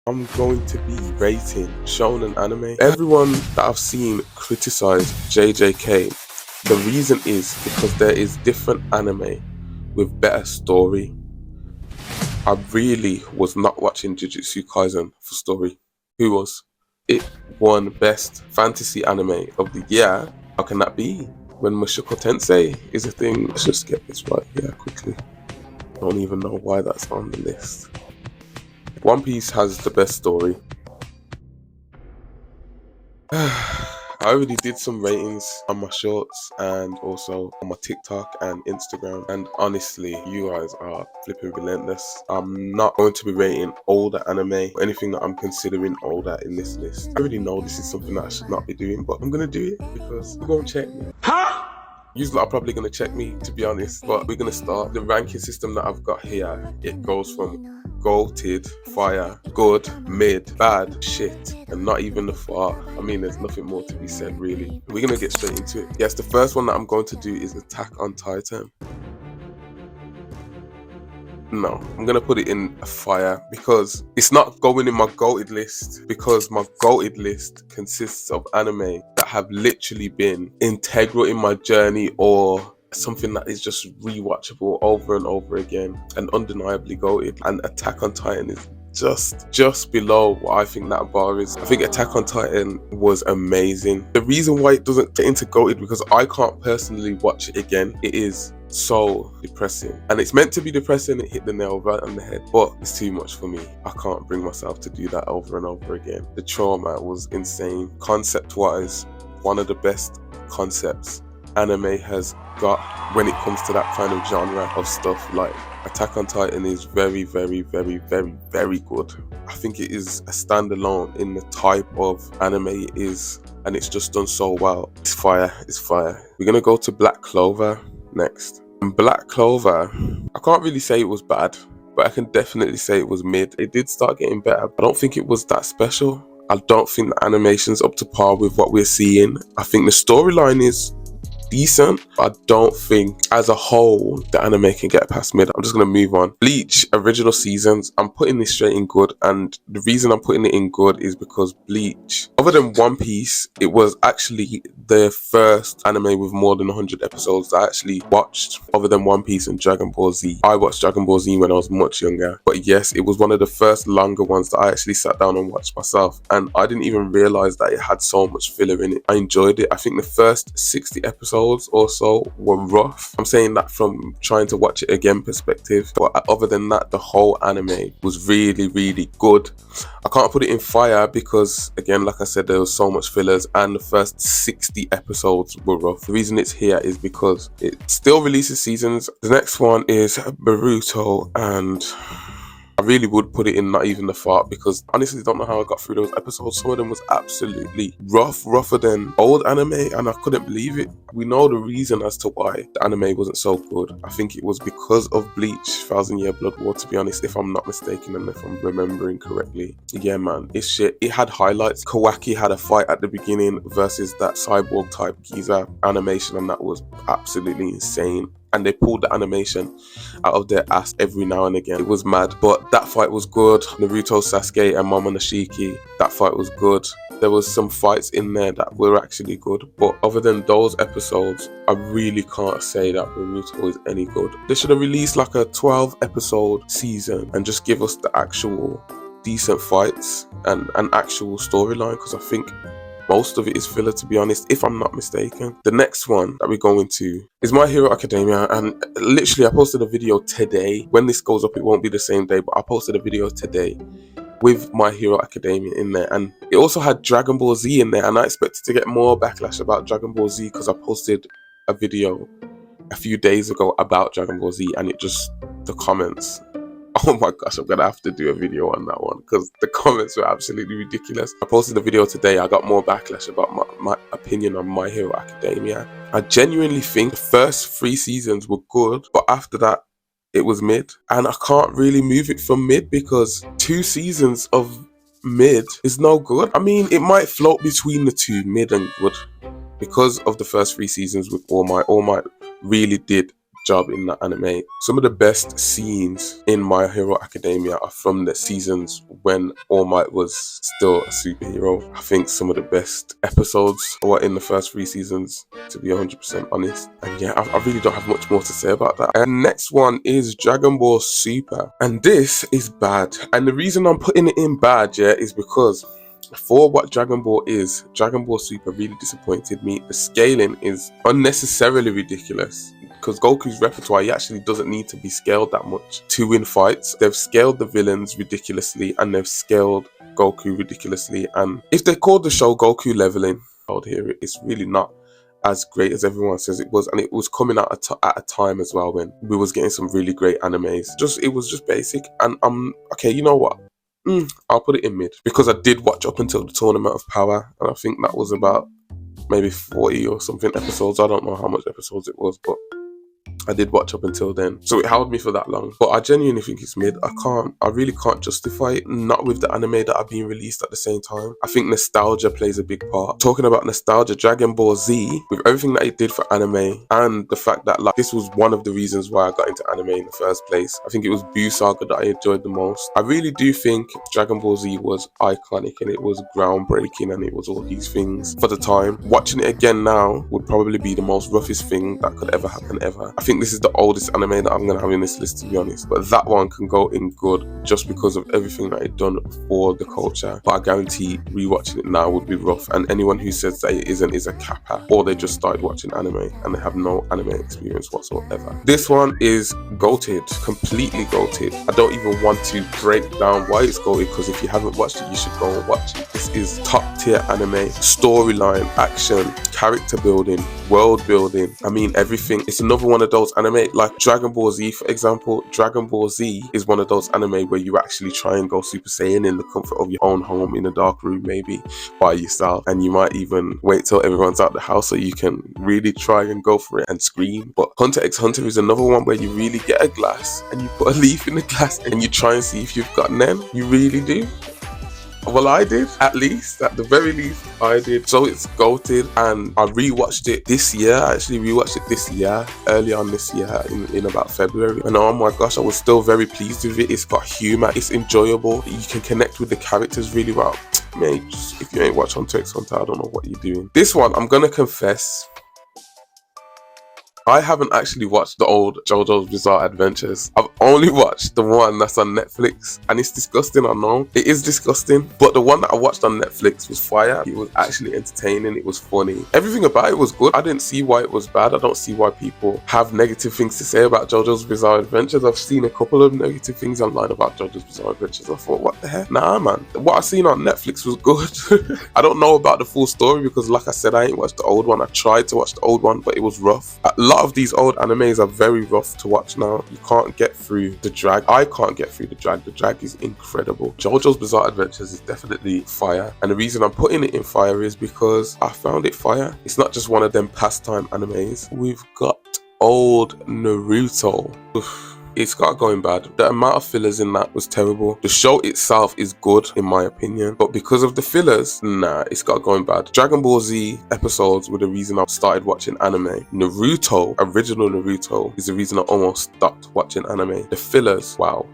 I'm going to be rating shonen anime. Everyone that I've seen criticize JJK. The reason is because there is different anime with better story. I really was not watching Jujutsu Kaisen for story. Who was? It won best fantasy anime of the year. How can that be? When Mushoku Tensei is a thing. Let's just get this right here quickly. I don't even know why that's on the list. One Piece has the best story. I already did some ratings on my shorts and also on my TikTok and Instagram, and honestly, you guys are flipping relentless. I'm not going to be rating older anime or anything that I'm considering older in this list. I already know this is something that I should not be doing, but I'm gonna do it because you're gonna check me. Usually are probably going to check me, to be honest, but we're going to start. The ranking system that I've got here, it goes from goated, fire, good, mid, bad, shit, and not even the far. I mean, there's nothing more to be said, really. We're going to get straight into it. Yes, the first one that I'm going to do is Attack on Titan. No, I'm going to put it in a fire because it's not going in my goated list, because my goated list consists of anime that have literally been integral in my journey or something that is just rewatchable over and over again and undeniably goated. And Attack on Titan is just below what I think that bar is. I think Attack on Titan was amazing. The reason why it doesn't get into goated because I can't personally watch it again. It is so depressing, and it's meant to be depressing. It hit the nail right on the head, but it's too much for me. I can't bring myself to do that over and over again. The trauma was insane. Concept wise, one of the best concepts anime has got when it comes to that kind of genre of stuff. Like Attack on Titan is very good. I think it is a standalone in the type of anime it is, and it's just done so well. It's fire. We're gonna go to Black Clover next. And Black Clover, I can't really say it was bad, but I can definitely say it was mid. It did start getting better. I don't think it was that special. I don't think the animation's up to par with what we're seeing. I think the storyline is decent, but I don't think as a whole the anime can get past mid. I'm just gonna move on. Bleach original seasons, I'm putting this straight in good, and the reason I'm putting it in good is because Bleach, other than One Piece, it was actually the first anime with more than 100 episodes that I actually watched, other than One Piece and Dragon Ball Z. I watched Dragon Ball Z when I was much younger, but yes, it was one of the first longer ones that I actually sat down and watched myself, and I didn't even realize that it had so much filler in it. I enjoyed it. I think the first 60 episodes or so were rough. I'm saying that from trying to watch it again perspective, but other than that, the whole anime was really good. I can't put it in fire because, again, like I said, there was so much fillers and the first 60 episodes were rough. The reason it's here is because it still releases seasons. The next one is Boruto, and I really would put it in not even the fart because honestly don't know how I got through those episodes. Some of them was absolutely rougher than old anime, and I couldn't believe it. We know the reason as to why the anime wasn't so good. I think it was because of Bleach, Thousand Year Blood War, to be honest, if I'm not mistaken and if I'm remembering correctly. Yeah man, it's shit. It had highlights. Kawaki had a fight at the beginning versus that cyborg type geezer animation, and that was absolutely insane. And they pulled the animation out of their ass every now and again. It was mad, but that fight was good. Naruto, Sasuke and Momonosuke, that fight was good. There was some fights in there that were actually good, but other than those episodes, I really can't say that Boruto is any good. They should have released like a 12 episode season and just give us the actual decent fights and an actual storyline, because I think most of it is filler, to be honest, if I'm not mistaken. The next one that we're going to is My Hero Academia, and literally I posted a video today. When this goes up, it won't be the same day, but I posted a video today with My Hero Academia in there, and it also had Dragon Ball Z in there, and I expected to get more backlash about Dragon Ball Z because I posted a video a few days ago about Dragon Ball Z, and the comments, oh my gosh, I'm gonna have to do a video on that one because the comments were absolutely ridiculous. I posted a video today. I got more backlash about my opinion on My Hero Academia. I genuinely think the first 3 seasons were good, but after that it was mid, and I can't really move it from mid because 2 seasons of mid is no good. I mean, it might float between the two, mid and good, because of the first 3 seasons with All Might. All Might really did job in that anime. Some of the best scenes in My Hero Academia are from the seasons when All Might was still a superhero. I think some of the best episodes were in the first 3 seasons, to be 100% honest. And yeah, I really don't have much more to say about that. And next one is Dragon Ball Super. And this is bad. And the reason I'm putting it in bad, yeah, is because for what Dragon Ball is, Dragon Ball Super really disappointed me. The scaling is unnecessarily ridiculous. Because Goku's repertoire, he actually doesn't need to be scaled that much to win fights. They've scaled the villains ridiculously, and they've scaled Goku ridiculously. And if they called the show Goku Leveling out here, it's really not as great as everyone says it was. And it was coming out at a time as well when we was getting some really great animes. It was just basic. And okay, you know what? I'll put it in mid, because I did watch up until the Tournament of Power, and I think that was about maybe 40 or something episodes. I don't know how much episodes it was, but I did watch up until then, so it held me for that long. But I genuinely think it's mid. I really can't justify it, not with the anime that are being released at the same time. I think nostalgia plays a big part. Talking about nostalgia, Dragon Ball Z, with everything that it did for anime, and the fact that like this was one of the reasons why I got into anime in the first place. I think it was Buu Saga that I enjoyed the most. I really do think Dragon Ball Z was iconic, and it was groundbreaking, and it was all these things for the time. Watching it again now would probably be the most roughest thing that could ever happen ever. I think this is the oldest anime that I'm going to have in this list, to be honest. But that one can go in good just because of everything that it done for the culture. But I guarantee rewatching it now would be rough. And anyone who says that it isn't is a kappa, or they just started watching anime and they have no anime experience whatsoever. This one is goated, completely goated. I don't even want to break down why it's goated, because if you haven't watched it, you should go and watch it. This is top tier anime, storyline, action, character building, world building. I mean, everything. It's another one of those anime like Dragon Ball Z, for example. Dragon Ball Z is one of those anime where you actually try and go Super Saiyan in the comfort of your own home, in a dark room maybe by yourself, and you might even wait till everyone's out the house so you can really try and go for it and scream. But Hunter x Hunter is another one where you really get a glass and you put a leaf in the glass and you try and see if you've got Nen. You really do. Well, I did, at the very least, I did. So it's goated, and I rewatched it this year. I actually rewatched it this year, early on this year, in about February. And oh my gosh, I was still very pleased with it. It's got humor, it's enjoyable. You can connect with the characters really well. Mate, if you ain't watched Hunter x Hunter, I don't know what you're doing. This one, I'm gonna confess, I haven't actually watched the old JoJo's Bizarre Adventures. I've only watched the one that's on Netflix, and it's disgusting, I know. It is disgusting, but the one that I watched on Netflix was fire. It was actually entertaining, it was funny. Everything about it was good. I didn't see why it was bad. I don't see why people have negative things to say about JoJo's Bizarre Adventures. I've seen a couple of negative things online about JoJo's Bizarre Adventures. I thought, what the heck? Nah, man. What I seen on Netflix was good. I don't know about the full story because, like I said, I ain't watched the old one. I tried to watch the old one, but it was rough. A lot of these old animes are very rough to watch now. You can't get through the drag. I can't get through the drag. The drag is incredible. JoJo's Bizarre Adventures is definitely fire, and the reason I'm putting it in fire is because I found it fire. It's not just one of them pastime animes. We've got old Naruto. Oof. It's got going bad. The amount of fillers in that was terrible. The show itself is good in my opinion, but because of the fillers, nah, it's got going bad. Dragon Ball Z episodes were the reason I started watching anime. Naruto, original Naruto, is the reason I almost stopped watching anime. The fillers, wow.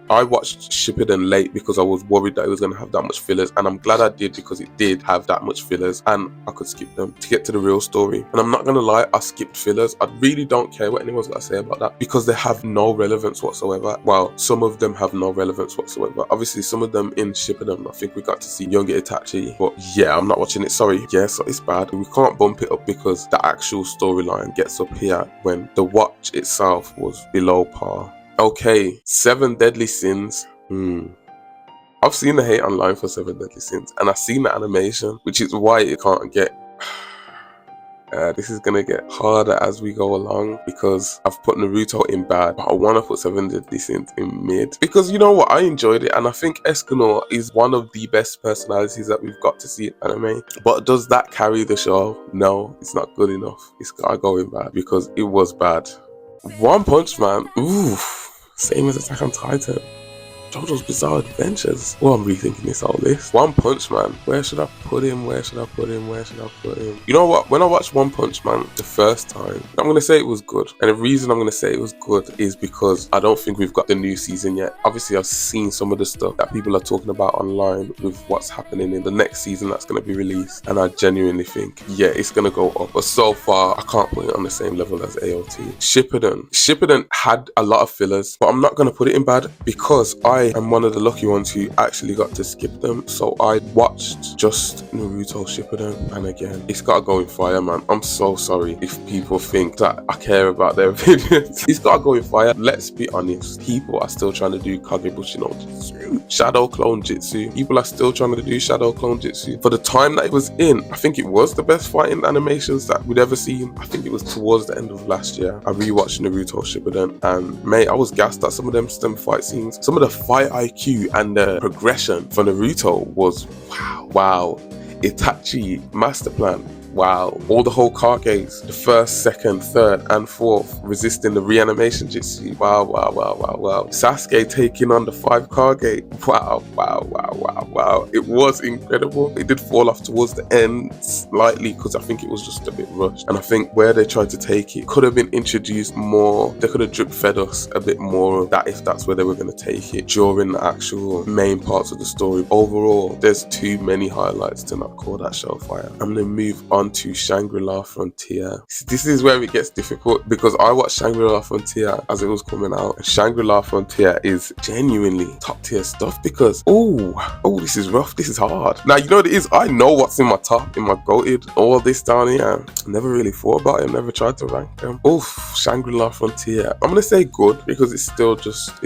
I watched Shippuden late because I was worried that it was going to have that much fillers, and I'm glad I did because it did have that much fillers and I could skip them to get to the real story. And I'm not going to lie, I skipped fillers. I really don't care what anyone's got to say about that because they have no relevance whatsoever. Well, some of them have no relevance whatsoever. Obviously, some of them in Shippuden, I think we got to see young Itachi, but yeah, I'm not watching it, sorry. Yeah, so it's bad. We can't bump it up because the actual storyline gets up here when the watch itself was below par. Okay, 7 Deadly Sins. I've seen the hate online for 7 Deadly Sins, and I've seen the animation, which is why it can't get... this is gonna get harder as we go along because I've put Naruto in bad, but I want to put 7 Deadly Sins in mid because you know what, I enjoyed it, and I think Escanor is one of the best personalities that we've got to see in anime. But does that carry the show? No, it's not good enough. It's gotta go in bad because it was bad. One Punch Man, oof. Same as Attack on Titan. JoJo's Bizarre Adventures. Oh, I'm rethinking this whole list. One Punch Man. Where should I put him? Where should I put him? Where should I put him? You know what? When I watched One Punch Man the first time, I'm going to say it was good. And the reason I'm going to say it was good is because I don't think we've got the new season yet. Obviously, I've seen some of the stuff that people are talking about online with what's happening in the next season that's going to be released. And I genuinely think, yeah, it's going to go up. But so far, I can't put it on the same level as AOT. Shippuden had a lot of fillers, but I'm not going to put it in bad because I am one of the lucky ones who actually got to skip them. So I watched just Naruto Shippuden, and again, it's got to go in fire, man. I'm so sorry if people think that I care about their opinions. It's got to go in fire. Let's be honest. People are still trying to do Kagebushi no Jutsu, Shadow Clone Jitsu. People are still trying to do Shadow Clone Jitsu. For the time that it was in, I think it was the best fighting animations that we'd ever seen. I think it was towards the end of last year. I rewatched Naruto Shippuden, and mate, I was gassed at some of them fight scenes. Some of the fight IQ and the progression for Naruto was wow. Itachi master plan. Wow. All the whole Kages, the first, second, third, and fourth, resisting the reanimation Jitsu. Wow. Sasuke taking on the 5 Kage. Wow. It was incredible. It did fall off towards the end slightly because I think it was just a bit rushed. And I think where they tried to take it could have been introduced more. They could have drip fed us a bit more of that if that's where they were going to take it during the actual main parts of the story. Overall, there's too many highlights to not call that show fire. I'm going to move on to Shangri-La Frontier. This is where it gets difficult because I watched Shangri-La Frontier as it was coming out. And Shangri-La Frontier is genuinely top tier stuff because this is rough, this is hard. Now you know what it is, I know what's in my top, in my goated, all this down here. Never really thought about it, never tried to rank them. Shangri-La Frontier. I'm gonna say good because it's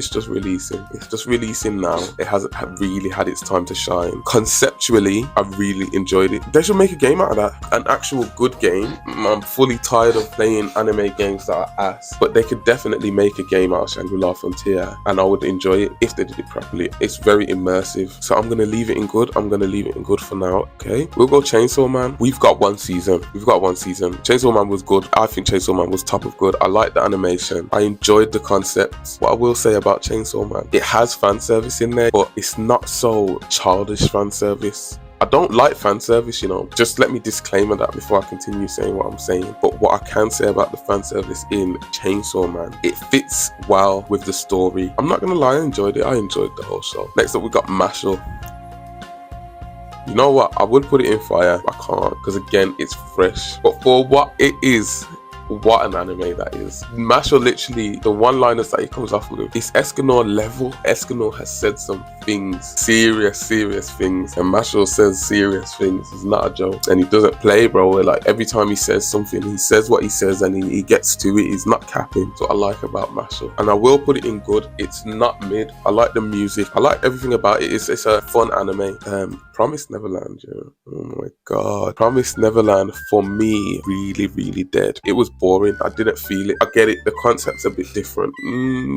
just releasing. It's just releasing now. It hasn't really had its time to shine. Conceptually, I really enjoyed it. They should make a game out of that. An actual good game. I'm fully tired of playing anime games that are ass, but they could definitely make a game out of Shangri-La Frontier and I would enjoy it if they did it properly. It's very immersive, so I'm gonna leave it in good. I'm gonna leave it in good for now. Okay, we'll go Chainsaw Man. We've got one season. Chainsaw Man was good. I think Chainsaw Man was top of good. I like the animation. I enjoyed the concept. What I will say about Chainsaw Man, it has fan service in there, but it's not so childish fan service. I don't like fan service, you know. Just let me disclaimer that before I continue saying what I'm saying. But what I can say about the fan service in Chainsaw Man, it fits well with the story. I'm not gonna lie, I enjoyed it. I enjoyed the whole show. Next up, we got Mashle. You know what? I would put it in fire. I can't because again, it's fresh. But for what it is, what an anime that is. Mashle literally, the one-liners that he comes off with, it's Escanor level. Escanor has said some things, serious things, and Mashle says serious things. It's not a joke, and he doesn't play, bro. Like every time he says something, he says what he says, and he gets to it. He's not capping. That's what I like about Mashle, and I will put it in good. It's not mid. I like the music. I like everything about it. It's a fun anime. Promised Neverland, yeah. Oh my god, Promised Neverland for me really dead. It was boring. I didn't feel it. I get it. The concept's a bit different.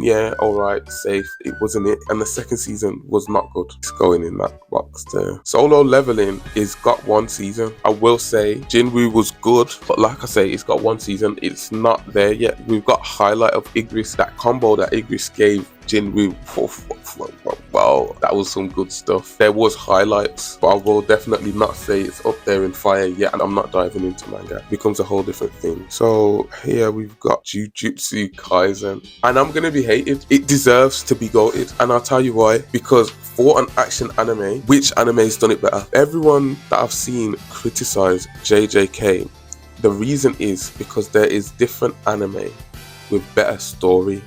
Yeah, alright, safe. It wasn't it. And the second season was not good. It's going in that box there. Solo Leveling is got one season. I will say Jinwoo was good, but like I say, it's got one season. It's not there yet. We've got highlight of Igris. That combo that Igris gave Jinwoo, wow, that was some good stuff. There was highlights, but I will definitely not say it's up there in fire yet, and I'm not diving into manga. It becomes a whole different thing. So here we've got Jujutsu Kaisen, and I'm gonna be hated. It deserves to be goated, and I'll tell you why. Because for an action anime, which anime's done it better? Everyone that I've seen criticize JJK. The reason is because there is different anime with better story.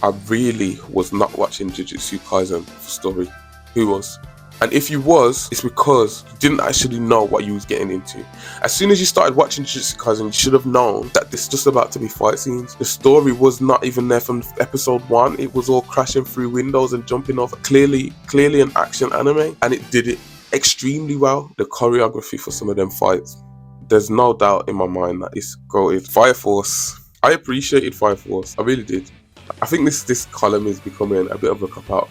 I really was not watching Jujutsu Kaisen for story. Who was? And if you was, it's because you didn't actually know what you was getting into. As soon as you started watching Jujutsu Kaisen, you should have known that this is just about to be fight scenes. The story was not even there from episode 1. It was all crashing through windows and jumping over. Clearly an action anime, and it did it extremely well. The choreography for some of them fights, there's no doubt in my mind that it's goated. Fire Force. I appreciated Fire Force. I really did. I think this column is becoming a bit of a cop-out.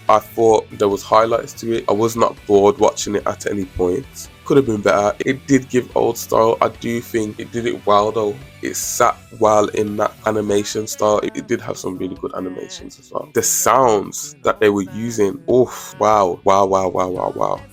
I thought there was highlights to it. I was not bored watching it at any point. Could have been better. It did give old style. I do think it did it well though. It sat well in that animation style. It did have some really good animations as well. The sounds that they were using, oof, wow.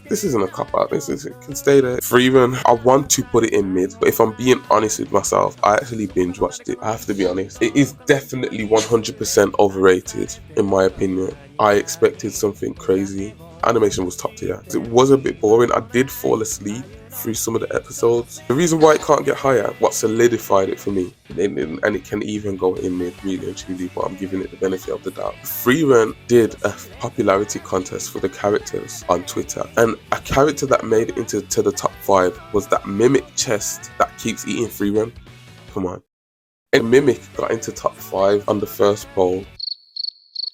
This isn't a cop out. It can stay there. Frieren, I want to put it in mid, but if I'm being honest with myself, I actually binge watched it. I have to be honest. It is definitely 100% overrated in my opinion. I expected something crazy. Animation was top tier. It was a bit boring. I did fall asleep through some of the episodes. The reason why it can't get higher, what solidified it for me, and it can even go in mid, really and truly, but I'm giving it the benefit of the doubt. Frieren did a popularity contest for the characters on Twitter, and a character that made it into the top 5 was that mimic chest that keeps eating Frieren. Come on. And Mimic got into top 5 on the first poll.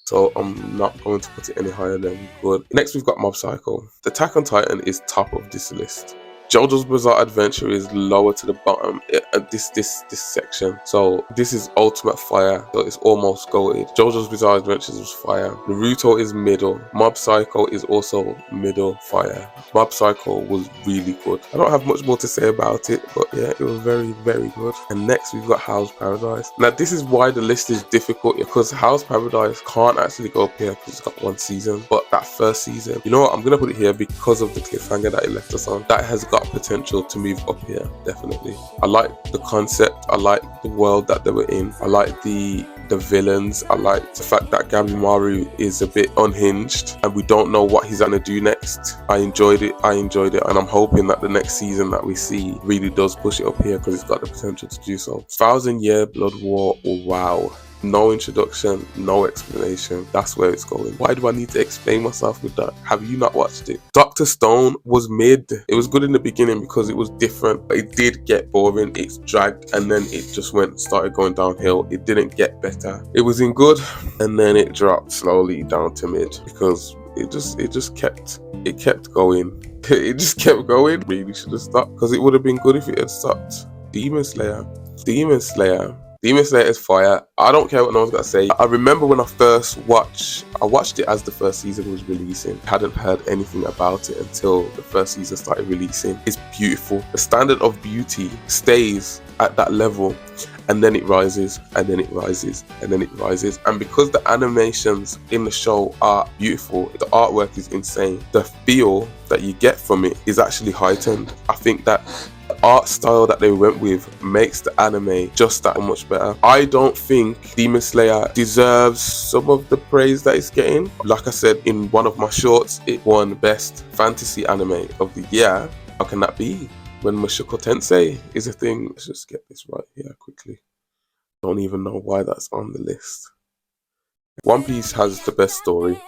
So I'm not going to put it any higher than good. Next we've got Mob Psycho. The Attack on Titan is top of this list. JoJo's Bizarre Adventure is lower to the bottom at this section. So this is ultimate fire. So it's almost goated. JoJo's Bizarre Adventures was fire. Naruto is middle. Mob Psycho is also middle fire. Mob Psycho was really good. I don't have much more to say about it, but yeah, it was very, very good. And next we've got Howl's Paradise. Now this is why the list is difficult, because Howl's Paradise can't actually go up here because it's got 1 season. But that first season, you know what, I'm gonna put it here because of the cliffhanger that it left us on. That has got potential to move up here, definitely. I like the concept, I like the world that they were in, I like the villains, I like the fact that Gabimaru is a bit unhinged and we don't know what he's gonna do next. I enjoyed it, and I'm hoping that the next season that we see really does push it up here because it's got the potential to do so. 1000 Year Blood War, wow. No introduction, no explanation. That's where it's going. Why do I need to explain myself with that? Have you not watched it? Dr. Stone was mid. It was good in the beginning because it was different, but it did get boring. It's dragged and then it just started going downhill. It didn't get better. It was in good and then it dropped slowly down to mid because it just kept going. It just kept going. Really should have stopped because it would have been good if it had stopped. Demon Slayer is fire. I don't care what no one's got to say. I remember when I first watched it as the first season was releasing. I hadn't heard anything about it until the first season started releasing. It's beautiful. The standard of beauty stays at that level and then it rises and then it rises and then it rises. And because the animations in the show are beautiful, the artwork is insane, the feel that you get from it is actually heightened. I think that the art style that they went with makes the anime just that much better. I don't think Demon Slayer deserves some of the praise that it's getting. Like I said in one of my shorts, it won Best Fantasy Anime of the Year. How can that be when Mushoku Tensei is a thing? Let's just get this right here quickly. Don't even know why that's on the list. One Piece has the best story.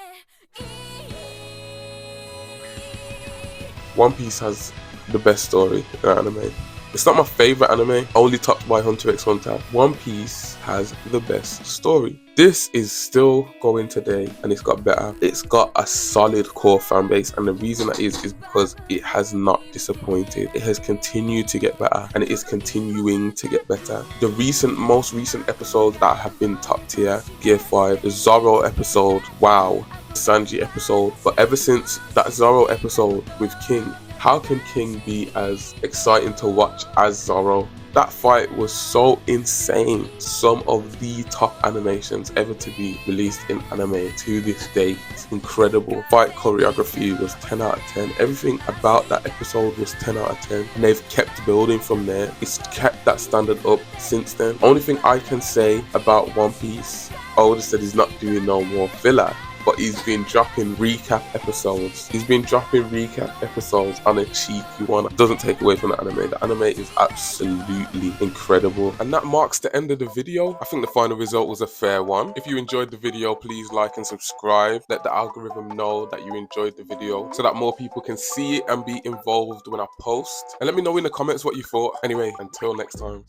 One Piece has the best story in anime. It's not my favorite anime, only topped by Hunter x Hunter. One Piece has the best story. This is still going today and it's got better. It's got a solid core fan base, and the reason that is because it has not disappointed. It has continued to get better and it is continuing to get better. The most recent episodes that have been top tier, Gear 5, the Zoro episode, wow, Sanji episode. But ever since that Zoro episode with King, how can King be as exciting to watch as Zoro? That fight was so insane. Some of the top animations ever to be released in anime to this day. It's incredible. Fight choreography was 10 out of 10. Everything about that episode was 10 out of 10. And they've kept building from there. It's kept that standard up since then. Only thing I can say about One Piece, Oda said he's not doing no more filler, but he's been dropping recap episodes. He's been dropping recap episodes on a cheeky one. It doesn't take away from the anime. The anime is absolutely incredible. And that marks the end of the video. I think the final result was a fair one. If you enjoyed the video, please like and subscribe. Let the algorithm know that you enjoyed the video so that more people can see it and be involved when I post. And let me know in the comments what you thought. Anyway, until next time.